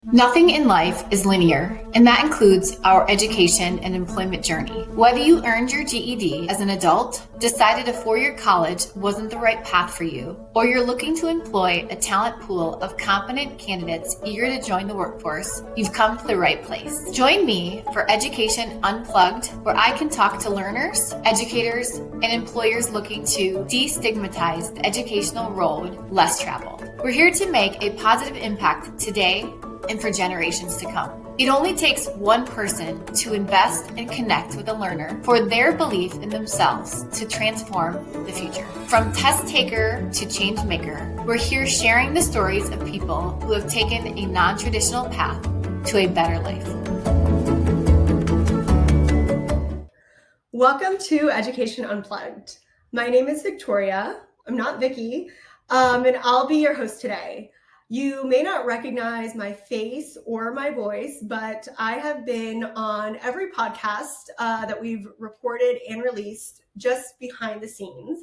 Nothing in life is linear, and that includes our education and employment journey. Whether you earned your GED as an adult, decided a four-year college wasn't the right path for you, or you're looking to employ a talent pool of competent candidates eager to join the workforce, you've come to the right place. Join me for Education Unplugged, where I can talk to learners, educators, and employers looking to destigmatize the educational road less traveled. We're here to make a positive impact today and for generations to come. It only takes one person to invest and connect with a learner for their belief in themselves to transform the future. From test taker to change maker, we're here sharing the stories of people who have taken a non-traditional path to a better life. Welcome to Education Unplugged. My name is Victoria. I'm not Vicki, and I'll be your host today. You may not recognize my face or my voice, but I have been on every podcast that we've recorded and released just behind the scenes.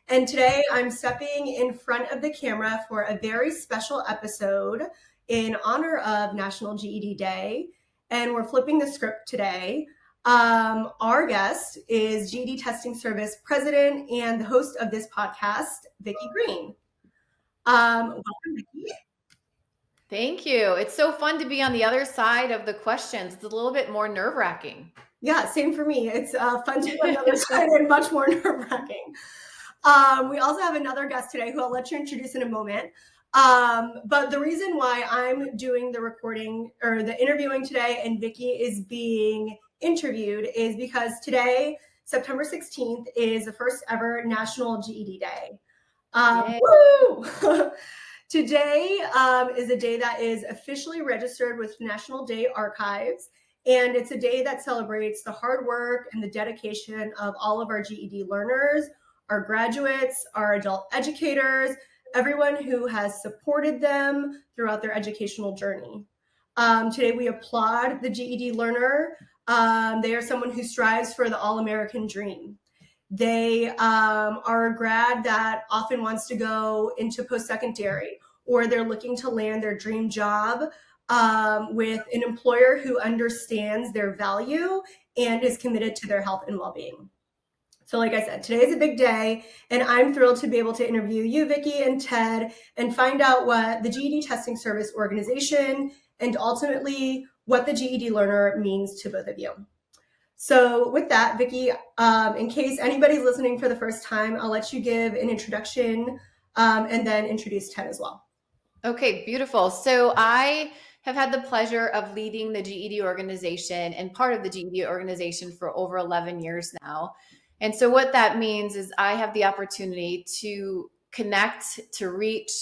And today I'm stepping in front of the camera for a very special episode in honor of National GED Day. And we're flipping the script today. Our guest is GED Testing Service President and the host of this podcast, Vicki Greene. Welcome, Vicki. Thank you. It's so fun to be on the other side of the questions. It's a little bit more nerve-wracking. Yeah, same for me. It's fun to be on the other side and much more nerve-wracking. We also have another guest today who I'll let you introduce in a moment. But the reason why I'm doing the recording or the interviewing today and Vicki is being interviewed is because today, September 16th, is the first ever National GED Day. Woo! Today is a day that is officially registered with National Day Archives, and it's a day that celebrates the hard work and the dedication of all of our GED learners, our graduates, our adult educators, everyone who has supported them throughout their educational journey. Today we applaud the GED learner. They are someone who strives for the all-American dream. They are a grad that often wants to go into post-secondary, or they're looking to land their dream job with an employer who understands their value and is committed to their health and well-being. So like I said, today is a big day, and I'm thrilled to be able to interview you, Vicki, and Ted, and find out what the GED Testing Service organization and ultimately what the GED learner means to both of you. So with that, Vicki, in case anybody's listening for the first time, I'll let you give an introduction and then introduce Ted as well. Okay, beautiful. So I have had the pleasure of leading the GED organization and part of the GED organization for over 11 years now. And so what that means is I have the opportunity to connect, to reach,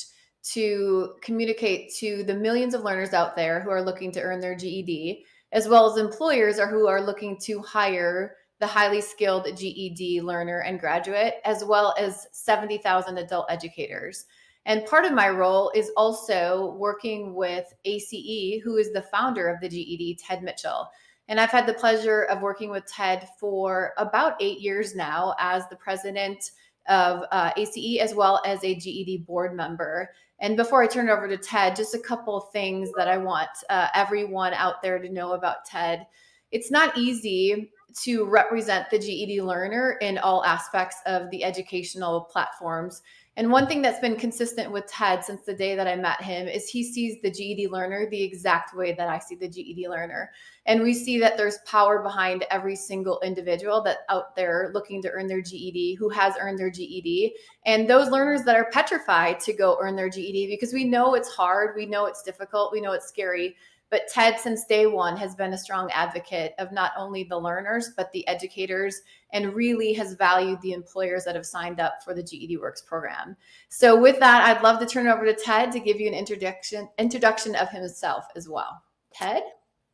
to communicate to the millions of learners out there who are looking to earn their GED, as well as employers who are looking to hire the highly skilled GED learner and graduate, as well as 70,000 adult educators. And part of my role is also working with ACE, who is the founder of the GED, Ted Mitchell. And I've had the pleasure of working with Ted for about 8 years now as the president of ACE, as well as a GED board member. And before I turn it over to Ted, just a couple of things that I want everyone out there to know about Ted. It's not easy to represent the GED learner in all aspects of the educational platforms. And one thing that's been consistent with Ted since the day that I met him is he sees the GED learner the exact way that I see the GED learner. And we see that there's power behind every single individual that's out there looking to earn their GED, who has earned their GED, and those learners that are petrified to go earn their GED because we know it's hard, we know it's difficult, we know it's scary. But Ted, since day one, has been a strong advocate of not only the learners, but the educators, and really has valued the employers that have signed up for the GED Works program. So with that, I'd love to turn it over to Ted to give you an introduction of himself as well. Ted?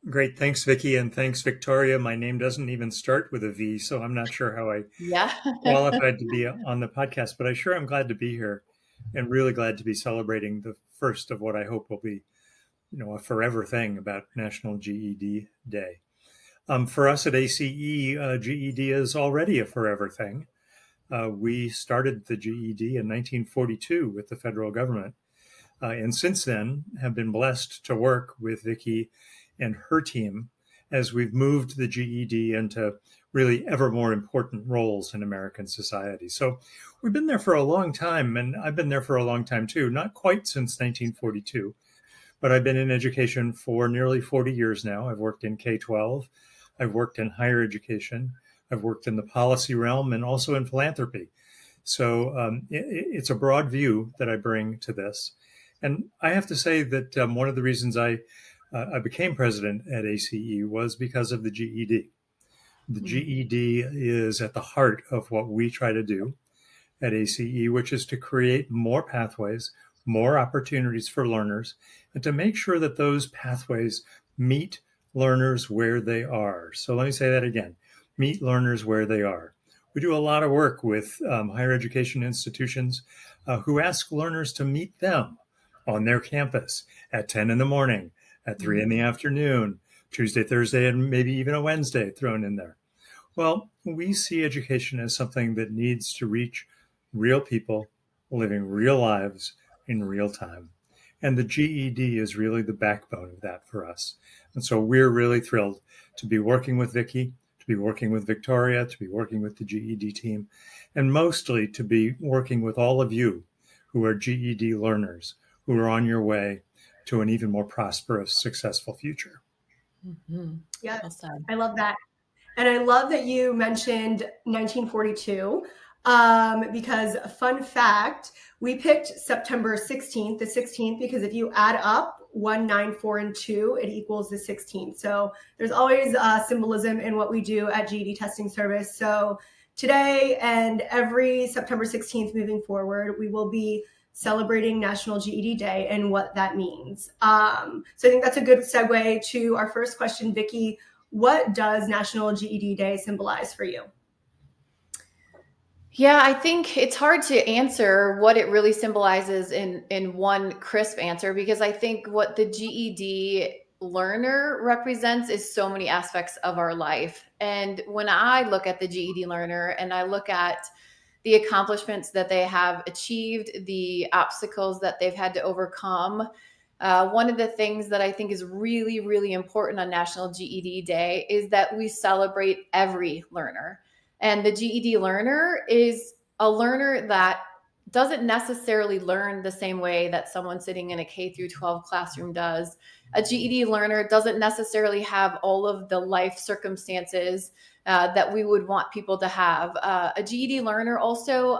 Great. Thanks, Vicki. And thanks, Victoria. My name doesn't even start with a V, so I'm not sure how I qualified to be on the podcast, but I sure am glad to be here and really glad to be celebrating the first of what I hope will be a forever thing about National GED Day. For us at ACE, GED is already a forever thing. We started the GED in 1942 with the federal government. and since then have been blessed to work with Vicki and her team as we've moved the GED into really ever more important roles in American society. So we've been there for a long time, and I've been there for a long time too, not quite since 1942, but I've been in education for nearly 40 years now. I've worked in K-12, I've worked in higher education, I've worked in the policy realm and also in philanthropy. So it's a broad view that I bring to this. And I have to say that one of the reasons I became president at ACE was because of the GED. The GED is at the heart of what we try to do at ACE, which is to create more pathways, more opportunities for learners, and to make sure that those pathways meet learners where they are. So let me say that again, meet learners where they are. We do a lot of work with higher education institutions who ask learners to meet them on their campus at 10 in the morning, at 3 in the afternoon, Tuesday, Thursday, and maybe even a Wednesday thrown in there. Well, we see education as something that needs to reach real people living real lives in real time. And the GED is really the backbone of that for us. And so we're really thrilled to be working with Vicki, to be working with Victoria, to be working with the GED team, and mostly to be working with all of you who are GED learners, who are on your way to an even more prosperous, successful future. Yeah, I love that. And I love that you mentioned 1942 because fun fact, we picked September 16th, the 16th, because if you add up 1, 9, 4, and 2, it equals the 16th. So there's always symbolism in what we do at GED Testing Service. So today and every September 16th moving forward, we will be celebrating National GED Day and what that means. So I think that's a good segue to our first question, Vicki. What does National GED Day symbolize for you? Yeah, I think it's hard to answer what it really symbolizes in one crisp answer, because I think what the GED learner represents is so many aspects of our life. And when I look at the GED learner and I look at the accomplishments that they have achieved, the obstacles that they've had to overcome, one of the things that I think is really, really important on National GED Day is that we celebrate every learner. And the GED learner is a learner that doesn't necessarily learn the same way that someone sitting in a K through 12 classroom does. A GED learner doesn't necessarily have all of the life circumstances that we would want people to have. A GED learner also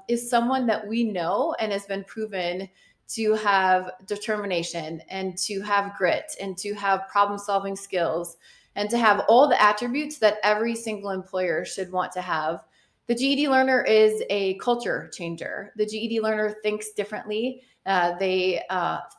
is someone that we know and has been proven to have determination and to have grit and to have problem-solving skills and to have all the attributes that every single employer should want to have. The GED learner is a culture changer. The GED learner thinks differently. They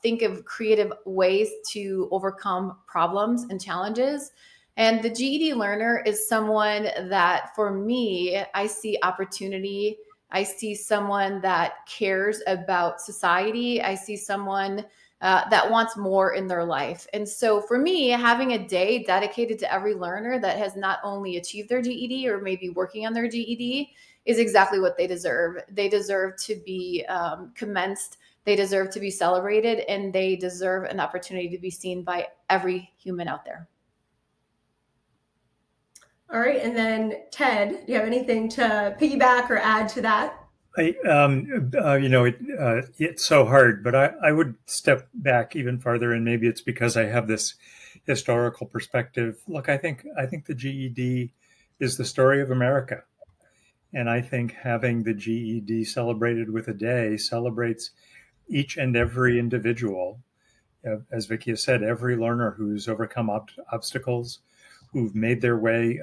think of creative ways to overcome problems and challenges. And the GED learner is someone that, for me, I see opportunity. I see someone that cares about society. I see someone that wants more in their life. And so for me, having a day dedicated to every learner that has not only achieved their GED or maybe working on their GED is exactly what they deserve. They deserve to be commenced. They deserve to be celebrated, and they deserve an opportunity to be seen by every human out there. All right. And then Ted, do you have anything to piggyback or add to that? It's so hard, but I would step back even farther, and maybe it's because I have this historical perspective. Look, I think the GED is the story of America, and I think having the GED celebrated with a day celebrates each and every individual, as Vicki has said, every learner who's overcome obstacles, who've made their way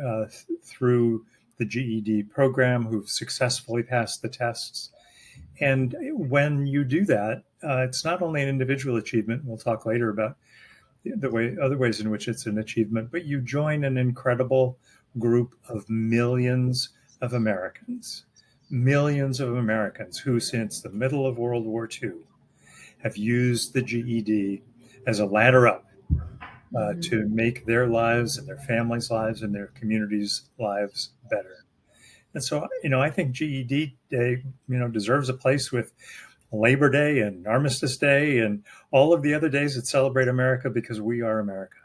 through the GED program, who've successfully passed the tests. And when you do that, it's not only an individual achievement, we'll talk later about other ways in which it's an achievement, but you join an incredible group of millions of Americans who, since the middle of World War II, have used the GED as a ladder up to make their lives and their families' lives and their communities' lives better. And so, I think GED Day, deserves a place with Labor Day and Armistice Day and all of the other days that celebrate America, because we are America.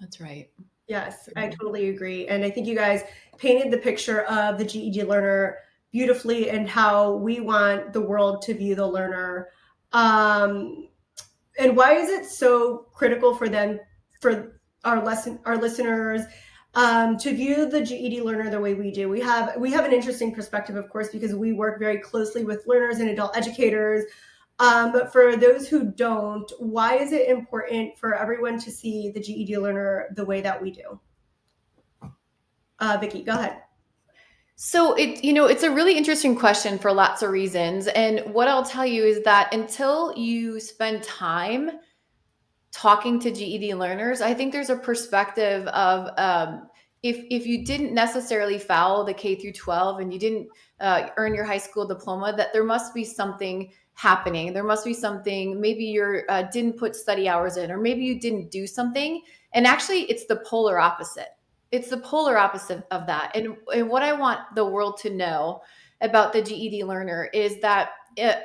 That's right. Yes, I totally agree. And I think you guys painted the picture of the GED learner beautifully and how we want the world to view the learner. And why is it so critical for them, for our listeners, to view the GED learner the way we do? We have an interesting perspective, of course, because we work very closely with learners and adult educators. But for those who don't, why is it important for everyone to see the GED learner the way that we do? Vicki, go ahead. So it's a really interesting question for lots of reasons. And what I'll tell you is that until you spend time talking to GED learners, I think there's a perspective of if you didn't necessarily follow the K through 12 and you didn't earn your high school diploma, that there must be something happening. There must be something, maybe you didn't put study hours in, or maybe you didn't do something. And actually, it's the polar opposite. It's the polar opposite of that. And what I want the world to know about the GED learner is that,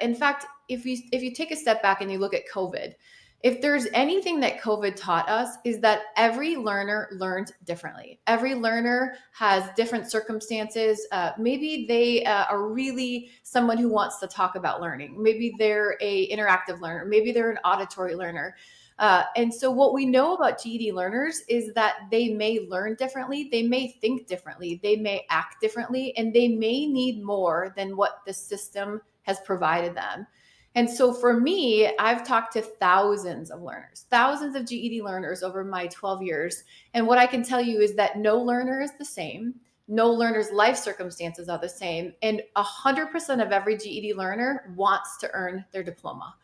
in fact, if you take a step back and you look at COVID, if there's anything that COVID taught us, is that every learner learns differently. Every learner has different circumstances. Maybe they are really someone who wants to talk about learning. Maybe they're an interactive learner. Maybe they're an auditory learner. And so what we know about GED learners is that they may learn differently, they may think differently, they may act differently, and they may need more than what the system has provided them. And so for me, I've talked to thousands of learners, thousands of GED learners over my 12 years. And what I can tell you is that no learner is the same. No learner's life circumstances are the same. And 100% of every GED learner wants to earn their diploma.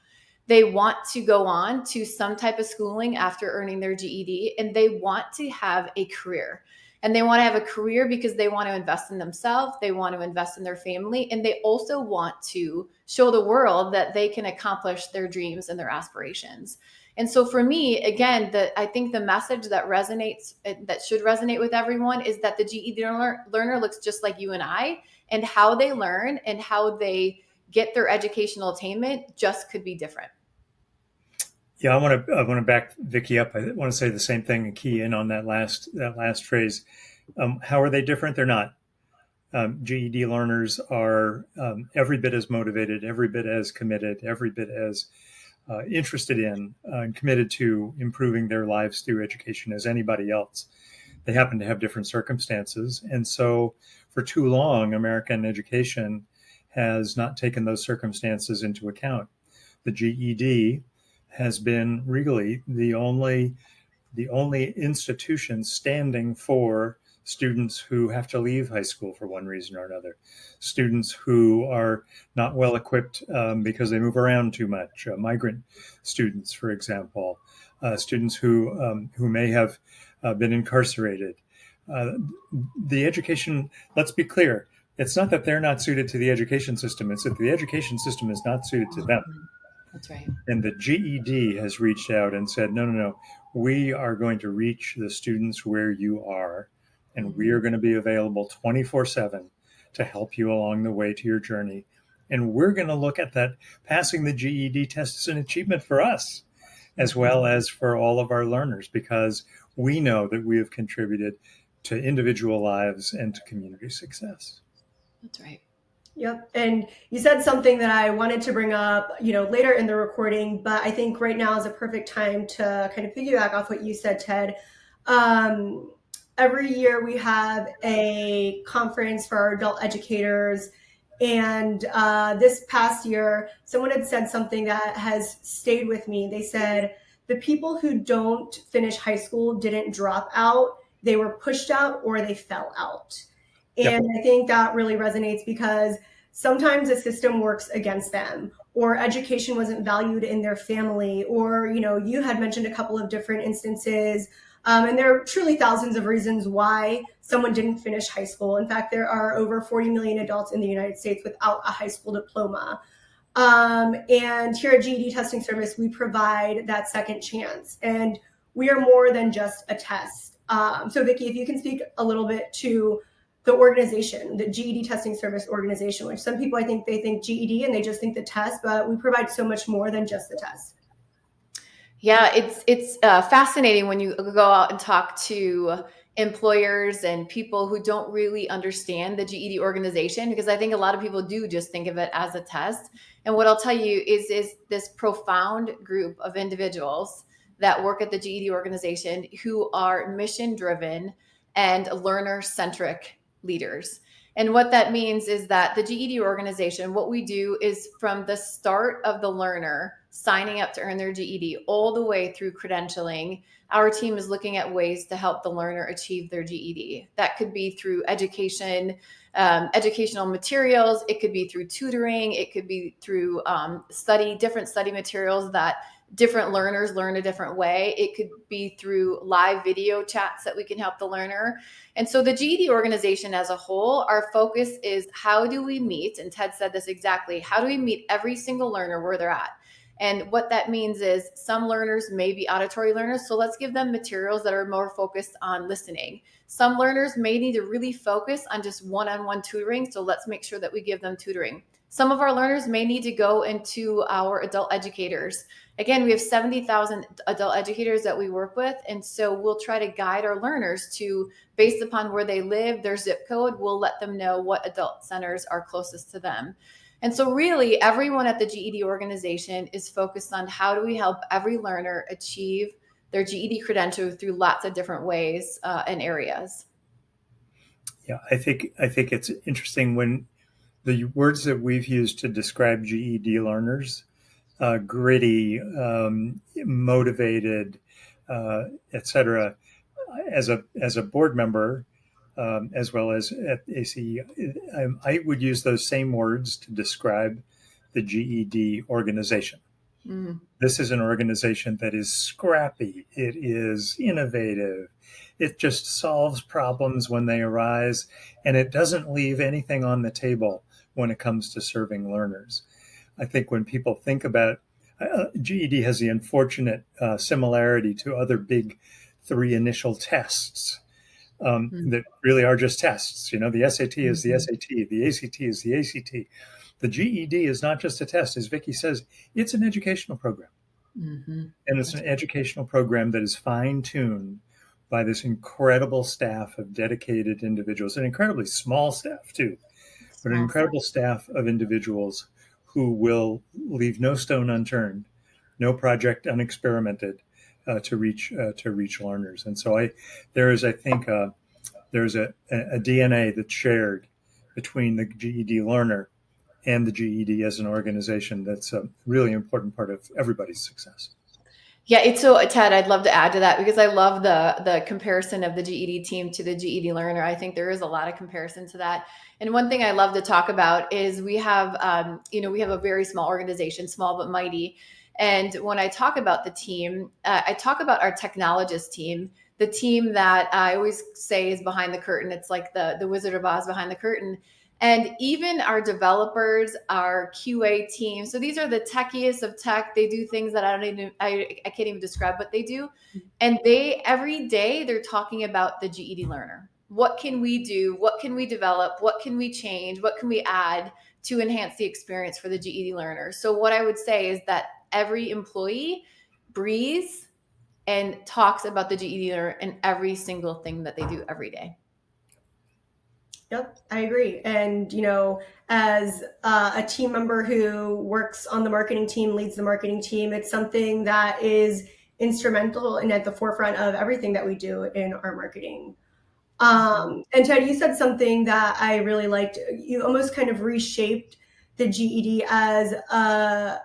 They want to go on to some type of schooling after earning their GED, and they want to have a career. And they want to have a career because they want to invest in themselves, they want to invest in their family, and they also want to show the world that they can accomplish their dreams and their aspirations. And so for me, again, I think the message that should resonate with everyone is that the GED learner looks just like you and I, and how they learn and how they get their educational attainment just could be different. Yeah, I want to back Vicki up. I want to say the same thing and key in on that last phrase. How are they different? They're not. GED learners are every bit as motivated, every bit as committed, every bit as interested in and committed to improving their lives through education as anybody else. They happen to have different circumstances. And so for too long, American education has not taken those circumstances into account. The GED has been really the only institution standing for students who have to leave high school for one reason or another, students who are not well equipped because they move around too much, migrant students, for example, students who may have been incarcerated. The education, let's be clear, it's not that they're not suited to the education system, it's that the education system is not suited to them. That's right. And the GED has reached out and said, no, we are going to reach the students where you are, and we are going to be available 24/7 to help you along the way to your journey. And we're going to look at that passing the GED test as an achievement for us, as well as for all of our learners, because we know that we have contributed to individual lives and to community success. That's right. Yep. And you said something that I wanted to bring up, later in the recording, but I think right now is a perfect time to kind of piggyback off what you said, Ted. Every year we have a conference for our adult educators. And this past year, someone had said something that has stayed with me. They said, the people who don't finish high school didn't drop out. They were pushed out or they fell out. And I think that really resonates because sometimes the system works against them, or education wasn't valued in their family, or, you had mentioned a couple of different instances. And there are truly thousands of reasons why someone didn't finish high school. In fact, there are over 40 million adults in the United States without a high school diploma. And here at GED Testing Service, we provide that second chance. And we are more than just a test. So Vicki, if you can speak a little bit to the organization, the GED testing service organization, which some people, I think they think GED and they just think the test, but we provide so much more than just the test. Yeah, it's fascinating when you go out and talk to employers and people who don't really understand the GED organization, because I think a lot of people do just think of it as a test. And what I'll tell you is this profound group of individuals that work at the GED organization who are mission driven and learner centric leaders. And what that means is that the GED organization, what we do is from the start of the learner signing up to earn their GED all the way through credentialing, our team is looking at ways to help the learner achieve their GED. That could be through education, educational materials. It could be through tutoring. It could be through different study materials that different learners learn a different way. It could be through live video chats that we can help the learner. And so the GED organization as a whole, our focus is how do we meet, and Ted said this exactly, how do we meet every single learner where they're at? And what that means is some learners may be auditory learners, so let's give them materials that are more focused on listening. Some learners may need to really focus on just one-on-one tutoring, so let's make sure that we give them tutoring. Some of our learners may need to go into our adult educators. Again, we have 70,000 adult educators that we work with, and so we'll try to guide our learners to, based upon where they live, their zip code, we'll let them know what adult centers are closest to them. And so really everyone at the GED organization is focused on how do we help every learner achieve their GED credential through lots of different ways and areas. Yeah, I think it's interesting when the words that we've used to describe GED learners, gritty, motivated, etc. As a board member, as well as at ACE, I would use those same words to describe the GED organization. Mm. This is an organization that is scrappy. It is innovative. It just solves problems when they arise, and it doesn't leave anything on the table when it comes to serving learners. I think when people think about GED has the unfortunate similarity to other big 3 initial tests. That really are just tests. You know, the SAT is the SAT, the ACT is the ACT. The GED is not just a test. As Vicki says, it's an educational program. Mm-hmm. And it's an educational program that is fine-tuned by this incredible staff of dedicated individuals, an incredibly small staff too, but an incredible staff of individuals who will leave no stone unturned, no project unexperimented, to reach learners. And so there's a DNA that's shared between the GED learner and the GED as an organization that's a really important part of everybody's success. Yeah, Ted, I'd love to add to that because I love the comparison of the GED team to the GED learner. I think there is a lot of comparison to that. And one thing I love to talk about is we have a very small organization, small but mighty. And when I talk about the team, I talk about our technologist team, the team that I always say is behind the curtain. It's like the Wizard of Oz behind the curtain. And even our developers, our QA team. So these are the techiest of tech. They do things that I can't even describe what they do. And every day they're talking about the GED learner. What can we do? What can we develop? What can we change? What can we add to enhance the experience for the GED learner? So what I would say is that every employee breathes and talks about the GED learner in every single thing that they do every day. Yep, I agree. And, as a team member who works on the marketing team, leads the marketing team, it's something that is instrumental and at the forefront of everything that we do in our marketing. And Ted, you said something that I really liked. You almost kind of reshaped the GED as how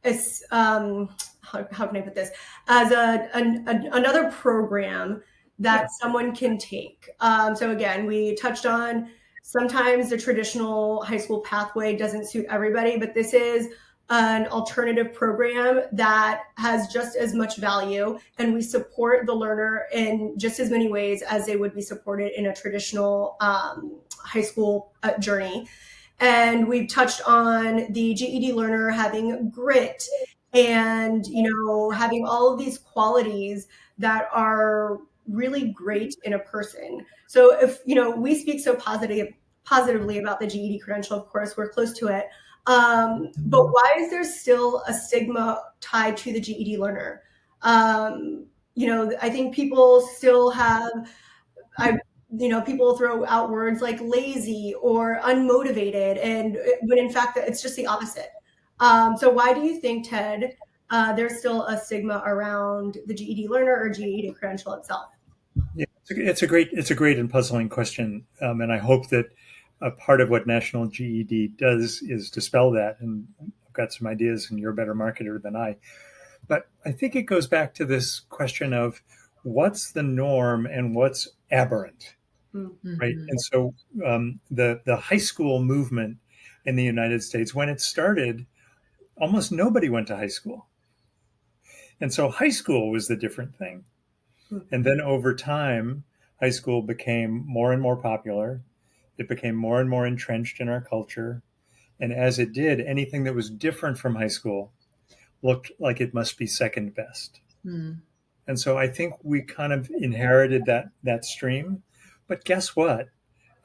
can I put this? As another program that someone can take. So again, we touched on sometimes the traditional high school pathway doesn't suit everybody, but this is an alternative program that has just as much value, and we support the learner in just as many ways as they would be supported in a traditional high school journey. And we've touched on the GED learner having grit and, having all of these qualities that are really great in a person. So if, we speak so positively about the GED credential, of course, we're close to it. But why is there still a stigma tied to the GED learner? I think people still have, people throw out words like lazy or unmotivated, and when in fact it's just the opposite. So why do you think, Ted, there's still a stigma around the GED learner or GED credential itself? Yeah, it's a great and puzzling question, and I hope that a part of what National GED does is dispel that. And I've got some ideas, and you're a better marketer than I. But I think it goes back to this question of what's the norm and what's aberrant, right? And so the high school movement in the United States, when it started, almost nobody went to high school. And so high school was the different thing. And then over time, high school became more and more popular. It became more and more entrenched in our culture. And as it did, anything that was different from high school looked like it must be second best. And so I think we kind of inherited that stream. But guess what?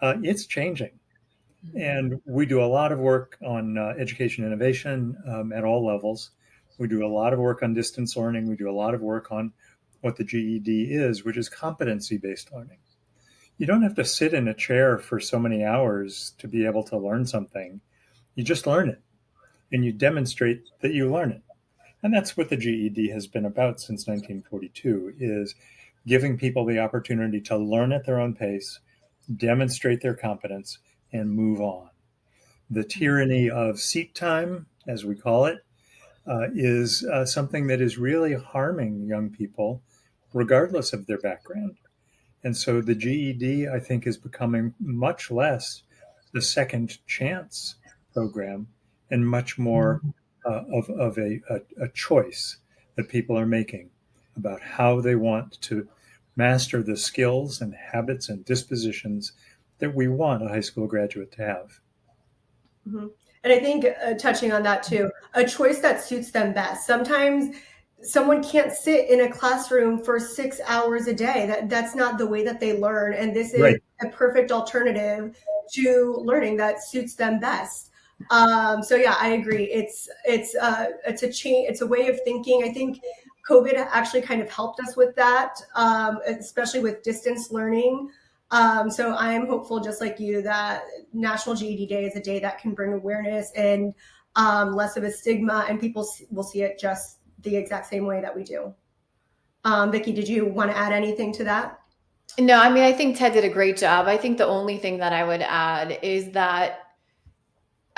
It's changing. And we do a lot of work on education innovation at all levels. We do a lot of work on distance learning. We do a lot of work on what the GED is, which is competency-based learning. You don't have to sit in a chair for so many hours to be able to learn something. You just learn it, and you demonstrate that you learn it. And that's what the GED has been about since 1942, is giving people the opportunity to learn at their own pace, demonstrate their competence, and move on. The tyranny of seat time, as we call it, is something that is really harming young people, regardless of their background. And so the GED, I think, is becoming much less the second chance program and much more of a choice that people are making about how they want to master the skills and habits and dispositions that we want a high school graduate to have. And I think touching on that too, a choice that suits them best. Sometimes someone can't sit in a classroom for 6 hours a day. That's not the way that they learn. And this is Right. a perfect alternative to learning that suits them best. So yeah, I agree. It's a change. It's a way of thinking. I think COVID actually kind of helped us with that, especially with distance learning. So I'm hopeful, just like you, that National GED Day is a day that can bring awareness and less of a stigma, and people will see it just the exact same way that we do. Vicki, did you want to add anything to that? No, I mean, I think Ted did a great job. I think the only thing that I would add is that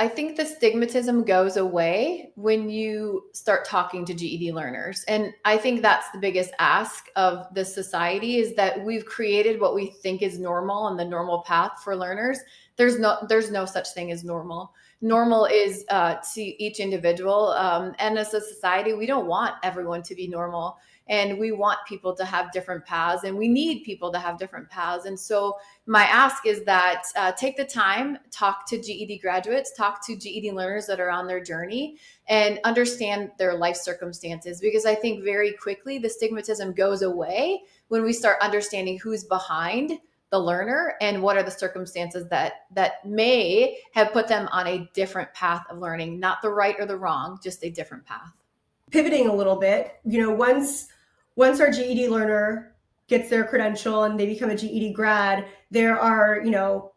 I think the stigmatism goes away when you start talking to GED learners. And I think that's the biggest ask of this society, is that we've created what we think is normal and the normal path for learners. There's no such thing as normal. Normal is to each individual. And as a society, we don't want everyone to be normal. And we want people to have different paths, and we need people to have different paths. And so my ask is that take the time, talk to GED graduates, talk to GED learners that are on their journey, and understand their life circumstances. Because I think very quickly the stigmatism goes away when we start understanding who's behind the learner and what are the circumstances that may have put them on a different path of learning, not the right or the wrong, just a different path. Pivoting a little bit, once our GED learner gets their credential and they become a GED grad, there are,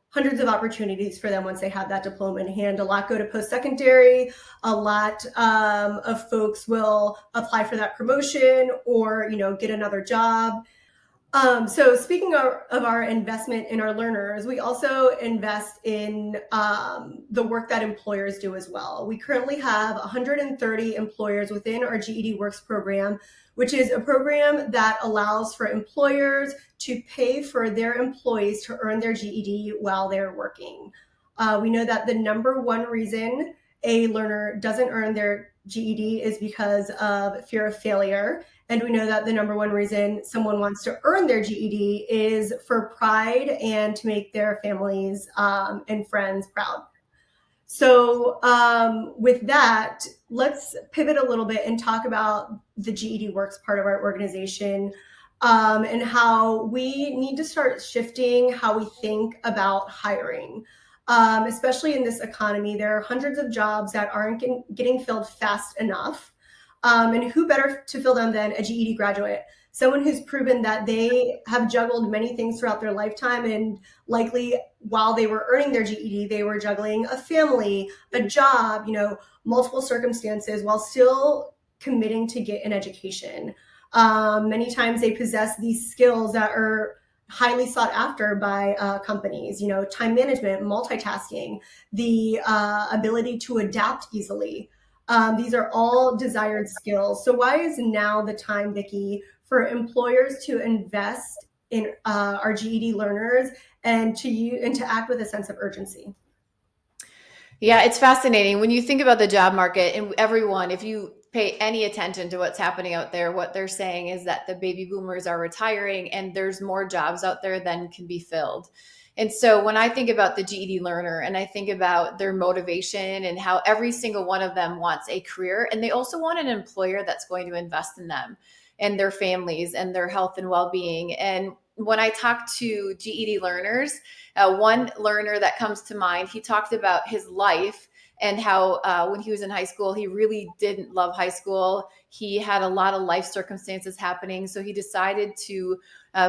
hundreds of opportunities for them once they have that diploma in hand. A lot go to post-secondary. A lot of folks will apply for that promotion or, get another job. So speaking of our investment in our learners, we also invest in the work that employers do as well. We currently have 130 employers within our GED Works program, which is a program that allows for employers to pay for their employees to earn their GED while they're working. We know that the number one reason a learner doesn't earn their GED is because of fear of failure. And we know that the number one reason someone wants to earn their GED is for pride and to make their families and friends proud. So with that, let's pivot a little bit and talk about the GED Works part of our organization. and how we need to start shifting how we think about hiring. Especially in this economy, there are hundreds of jobs that aren't getting filled fast enough. And who better to fill them than a GED graduate? Someone who's proven that they have juggled many things throughout their lifetime, and likely while they were earning their GED, they were juggling a family, a job, multiple circumstances while still committing to get an education. Many times they possess these skills that are highly sought after by companies, time management, multitasking, the ability to adapt easily. These are all desired skills. So why is now the time, Vicki, for employers to invest in our GED learners and to act with a sense of urgency? Yeah, it's fascinating when you think about the job market, and everyone, if you pay any attention to what's happening out there, what they're saying is that the baby boomers are retiring and there's more jobs out there than can be filled. And so when I think about the GED learner and I think about their motivation and how every single one of them wants a career, and they also want an employer that's going to invest in them and their families and their health and well-being. And when I talk to GED learners, one learner that comes to mind, he talked about his life and how when he was in high school, he really didn't love high school. He had a lot of life circumstances happening. So he decided to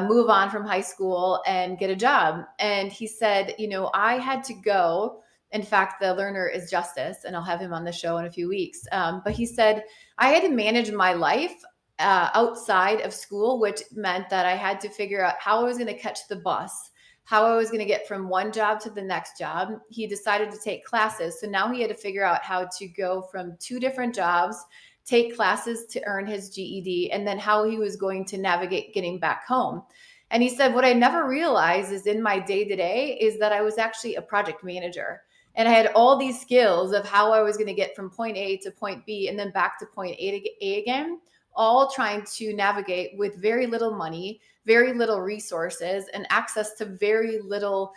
move on from high school and get a job. And he said, I had to go. In fact, the learner is Justice, and I'll have him on the show in a few weeks. But he said, I had to manage my life outside of school, which meant that I had to figure out how I was going to catch the bus, how I was going to get from one job to the next job. He decided to take classes. So now he had to figure out how to go from two different jobs, take classes to earn his GED, and then how he was going to navigate getting back home. And he said, what I never realized is in my day-to-day is that I was actually a project manager. And I had all these skills of how I was going to get from point A to point B and then back to point A again, all trying to navigate with very little money, very little resources, and access to very little,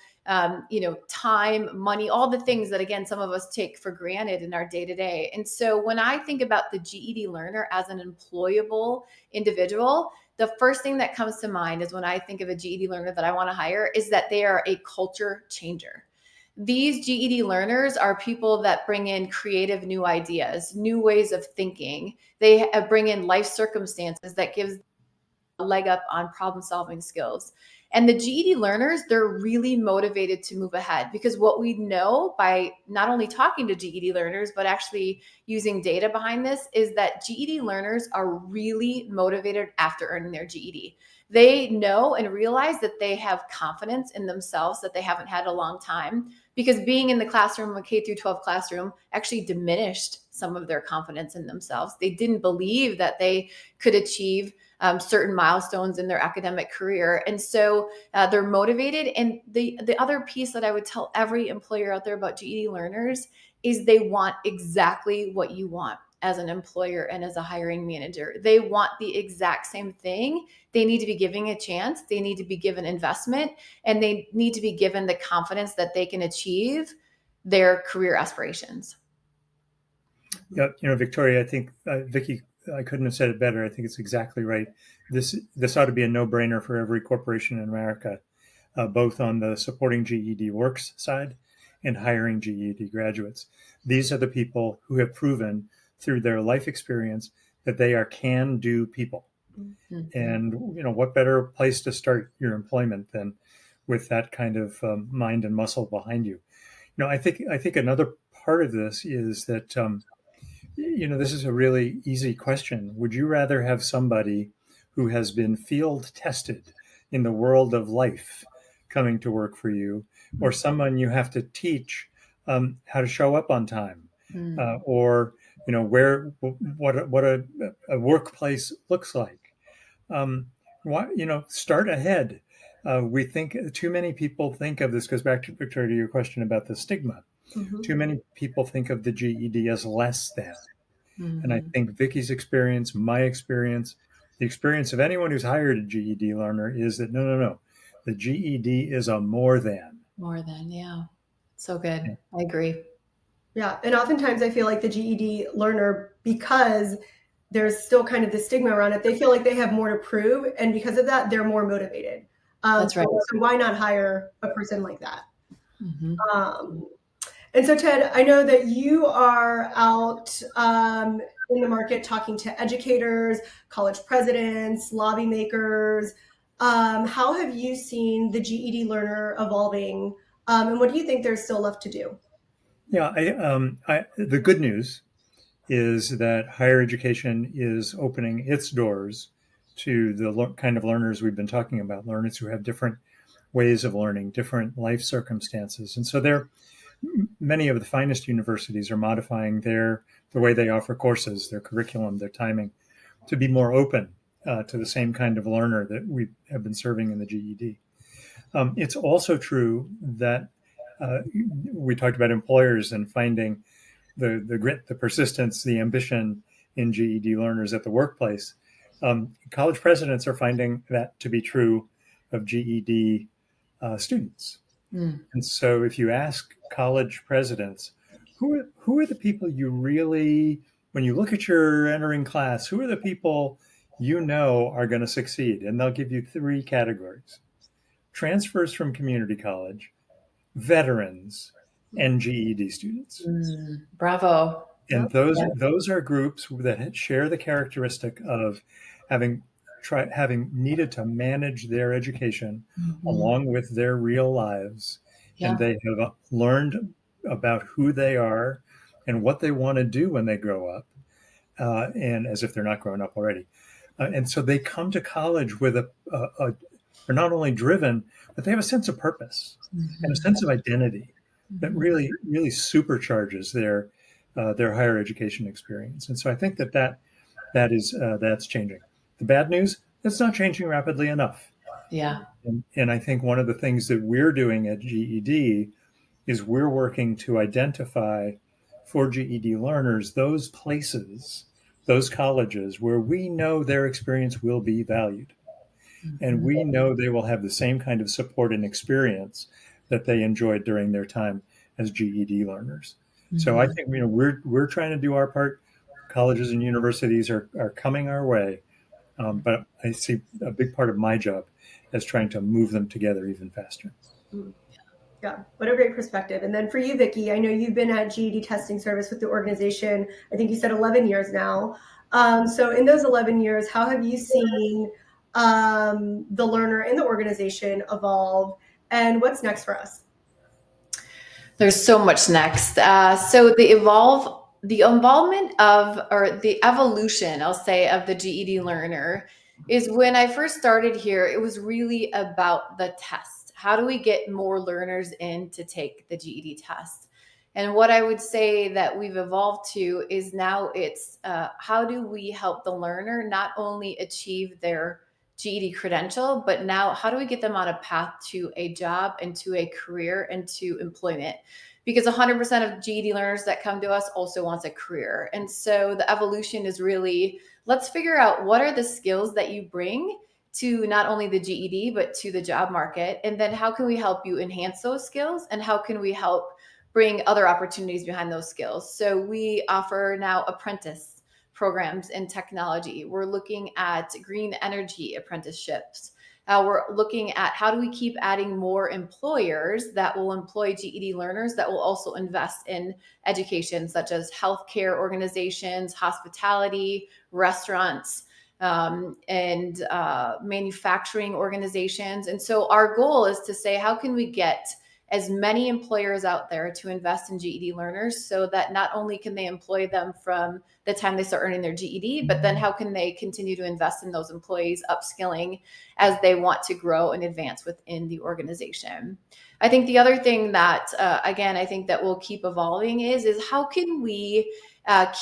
time, money, all the things that, again, some of us take for granted in our day to day. And so when I think about the GED learner as an employable individual, the first thing that comes to mind is when I think of a GED learner that I want to hire is that they are a culture changer. These GED learners are people that bring in creative new ideas, new ways of thinking. They bring in life circumstances that gives a leg up on problem solving skills. And the GED learners, they're really motivated to move ahead because what we know by not only talking to GED learners, but actually using data behind this is that GED learners are really motivated after earning their GED. They know and realize that they have confidence in themselves that they haven't had a long time because being in the classroom, a K through 12 classroom, actually diminished some of their confidence in themselves. They didn't believe that they could achieve certain milestones in their academic career. And so they're motivated. And the other piece that I would tell every employer out there about GED learners is they want exactly what you want as an employer and as a hiring manager. They want the exact same thing. They need to be given a chance. They need to be given investment, and they need to be given the confidence that they can achieve their career aspirations. Yeah, Victoria, I think Vicki, I couldn't have said it better. I think it's exactly right. This ought to be a no-brainer for every corporation in America, both on the supporting GED works side and hiring GED graduates. These are the people who have proven through their life experience that they are can-do people. Mm-hmm. And what better place to start your employment than with that kind of mind and muscle behind you? I think another part of this is that this is a really easy question. Would you rather have somebody who has been field tested in the world of life coming to work for you, or someone you have to teach how to show up on time, or what a workplace looks like? Start ahead. We think too many people think of this, goes back to Victoria, to your question about the stigma. Mm-hmm. Too many people think of the GED as less than. Mm-hmm. And I think Vicki's experience, my experience, the experience of anyone who's hired a GED learner is that no. The GED is a more than. More than, yeah. So good. Yeah. I agree. Yeah. And oftentimes I feel like the GED learner, because there's still kind of the stigma around it. They feel like they have more to prove, and because of that, they're more motivated. That's right. So why not hire a person like that? And so, Ted, I know that you are out in the market talking to educators, college presidents, lobby makers. How have you seen the GED learner evolving, and what do you think there's still left to do? Yeah, the good news is that higher education is opening its doors to the kind of learners we've been talking about, learners who have different ways of learning, different life circumstances. And so many of the finest universities are modifying the way they offer courses, their curriculum, their timing, to be more open to the same kind of learner that we have been serving in the GED. It's also true that we talked about employers and finding the grit, the persistence, the ambition in GED learners at the workplace. College presidents are finding that to be true of GED students. And so if you ask college presidents, who are the people you really, when you look at your entering class, who are the people you know are going to succeed? And they'll give you 3 categories: transfers from community college, veterans, and GED students. Bravo. And those are groups that share the characteristic of having needed to manage their education along with their real lives. Yeah. And they have learned about who they are and what they want to do when they grow up, and as if they're not grown up already. And so they come to college with they're not only driven, but they have a sense of purpose and a sense of identity that really, really supercharges their higher education experience. And so I think that's changing. The bad news, it's not changing rapidly enough. Yeah. And I think one of the things that we're doing at GED is we're working to identify for GED learners those places, those colleges where we know their experience will be valued. And we know they will have the same kind of support and experience that they enjoyed during their time as GED learners. So I think we're trying to do our part. Colleges and universities are coming our way, but I see a big part of my job as trying to move them together even faster. Yeah, what a great perspective. And then for you, Vicki, I know you've been at GED Testing Service with the organization, I think you said 11 years now. So in those 11 years, how have you seen the learner in the organization evolve, and what's next for us? There's so much next. So the involvement of, or the evolution, I'll say, of the GED learner is when I first started here, it was really about the test. How do we get more learners in to take the GED test? And what I would say that we've evolved to is now it's how do we help the learner not only achieve their GED credential, but now how do we get them on a path to a job and to a career and to employment? Because 100% of GED learners that come to us also wants a career. And so the evolution is really, let's figure out what are the skills that you bring to not only the GED, but to the job market. And then how can we help you enhance those skills? And how can we help bring other opportunities behind those skills? So we offer now apprentice programs in technology. We're looking at green energy apprenticeships. We're looking at how do we keep adding more employers that will employ GED learners that will also invest in education, such as healthcare organizations, hospitality, restaurants, and manufacturing organizations. And so our goal is to say, how can we get as many employers out there to invest in GED learners so that not only can they employ them from the time they start earning their GED, but then how can they continue to invest in those employees, upskilling as they want to grow and advance within the organization. I think the other thing that, again, I think that will keep evolving is how can we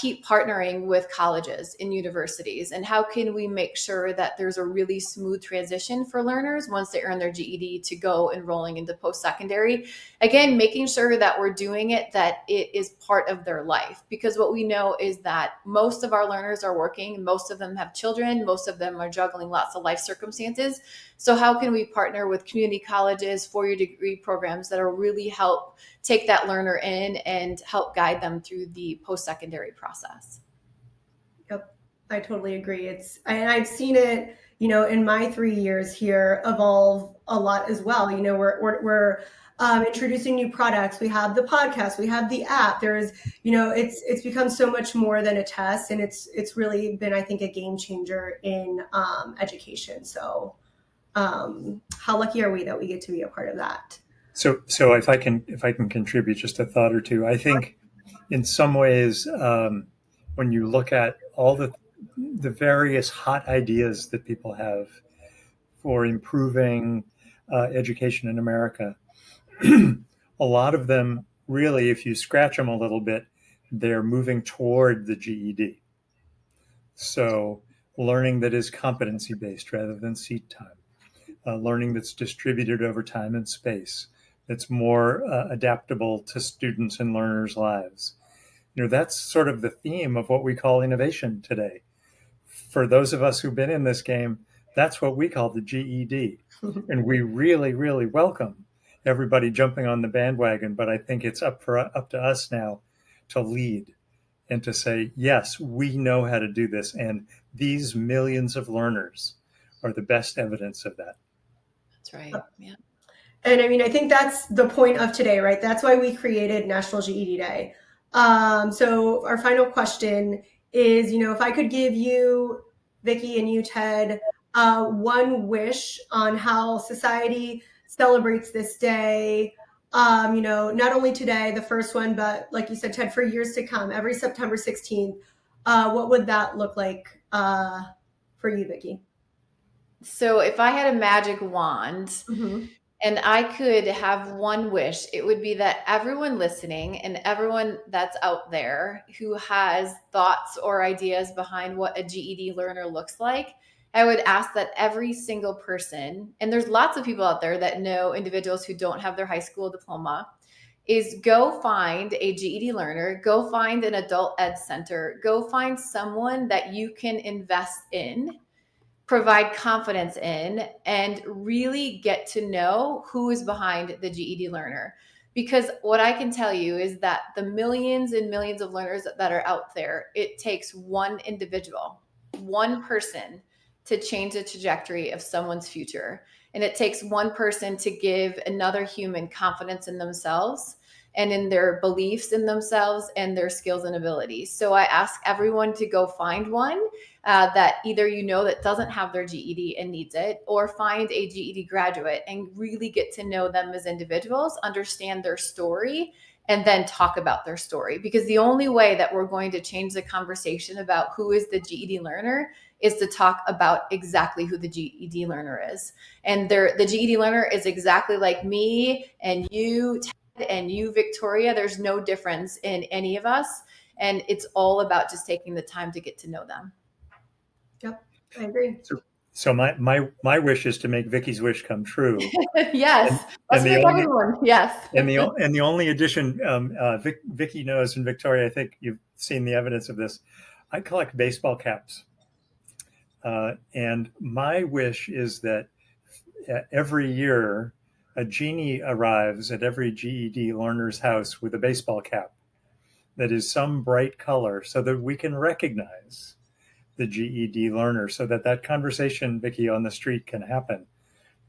keep partnering with colleges and universities, and how can we make sure that there's a really smooth transition for learners once they earn their GED to go enrolling into post-secondary. Again, making sure that we're doing it, that it is part of their life, because what we know is that most of our learners are working, most of them have children, most of them are juggling lots of life circumstances. So how can we partner with community colleges, four-year degree programs that will really help take that learner in and help guide them through the post-secondary process? Yep. I totally agree. And I've seen it, in my 3 years here evolve a lot as well. We're introducing new products. We have the podcast, we have the app. There's, it's become so much more than a test, and it's really been, I think, a game changer in education. So, how lucky are we that we get to be a part of that? So if I can contribute just a thought or two, I think in some ways, when you look at all the various hot ideas that people have for improving education in America, a lot of them really, if you scratch them a little bit, they're moving toward the GED. So learning that is competency based rather than seat time, learning that's distributed over time and space, that's more adaptable to students and learners' lives. That's sort of the theme of what we call innovation today. For those of us who've been in this game, that's what we call the GED. And we really, really welcome everybody jumping on the bandwagon. But I think it's up to us now to lead and to say, yes, we know how to do this. And these millions of learners are the best evidence of that. That's right. Yeah. And I mean, I think that's the point of today, right? That's why we created National GED Day. So our final question is, if I could give you, Vicki, and you, Ted, one wish on how society celebrates this day, not only today, the first one, but like you said, Ted, for years to come, every September 16th, what would that look like for you, Vicki? So if I had a magic wand, and I could have one wish, it would be that everyone listening and everyone that's out there who has thoughts or ideas behind what a GED learner looks like, I would ask that every single person, and there's lots of people out there that know individuals who don't have their high school diploma, is go find a GED learner, go find an adult ed center, go find someone that you can invest in, provide confidence in, and really get to know who is behind the GED learner. Because what I can tell you is that the millions and millions of learners that are out there, it takes one individual, one person to change the trajectory of someone's future. And it takes one person to give another human confidence in themselves and in their beliefs in themselves and their skills and abilities. So I ask everyone to go find one that either that doesn't have their GED and needs it, or find a GED graduate and really get to know them as individuals, understand their story, and then talk about their story. Because the only way that we're going to change the conversation about who is the GED learner is to talk about exactly who the GED learner is. And the GED learner is exactly like me and you, Ted, and you, Victoria. There's no difference in any of us. And it's all about just taking the time to get to know them. Yep, I agree. So my wish is to make Vicki's wish come true. Yes, let's make everyone. Yes. And the only addition, Vicki knows, and Victoria, I think you've seen the evidence of this. I collect baseball caps, and my wish is that every year a genie arrives at every GED learner's house with a baseball cap that is some bright color, so that we can recognize the GED learner, so that conversation, Vicki, on the street can happen,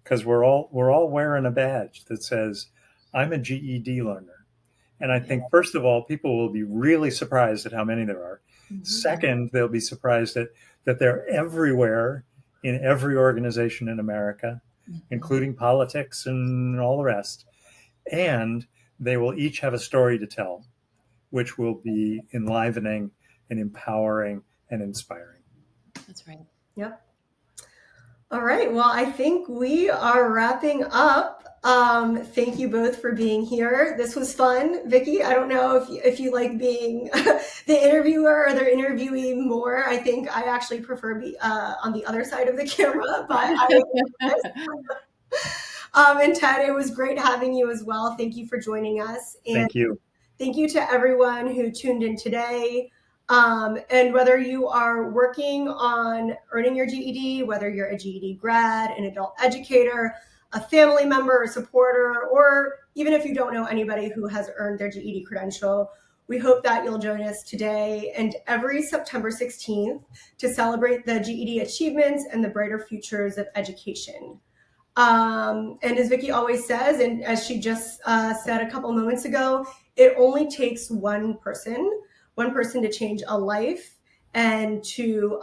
because we're all wearing a badge that says, I'm a GED learner. And I think, first of all, people will be really surprised at how many there are. Mm-hmm. Second, they'll be surprised that they're everywhere in every organization in America, mm-hmm. including politics and all the rest. And they will each have a story to tell, which will be enlivening and empowering and inspiring. That's right. Yep. All right. Well, I think we are wrapping up. Thank you both for being here. This was fun. Vicki, I don't know if you like being the interviewer or the interviewee more. I think I actually prefer be on the other side of the camera, but and Ted, it was great having you as well. Thank you for joining us. And thank you. Thank you to everyone who tuned in today. And whether you are working on earning your GED, whether you're a GED grad, an adult educator, a family member, a supporter, or even if you don't know anybody who has earned their GED credential, We hope that you'll join us today and every September 16th to celebrate the GED achievements and the brighter futures of education. And as Vicki always says, and as she just said a couple moments ago, it only takes one person to change a life and to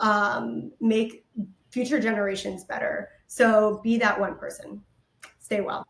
make future generations better. So be that one person. Stay well.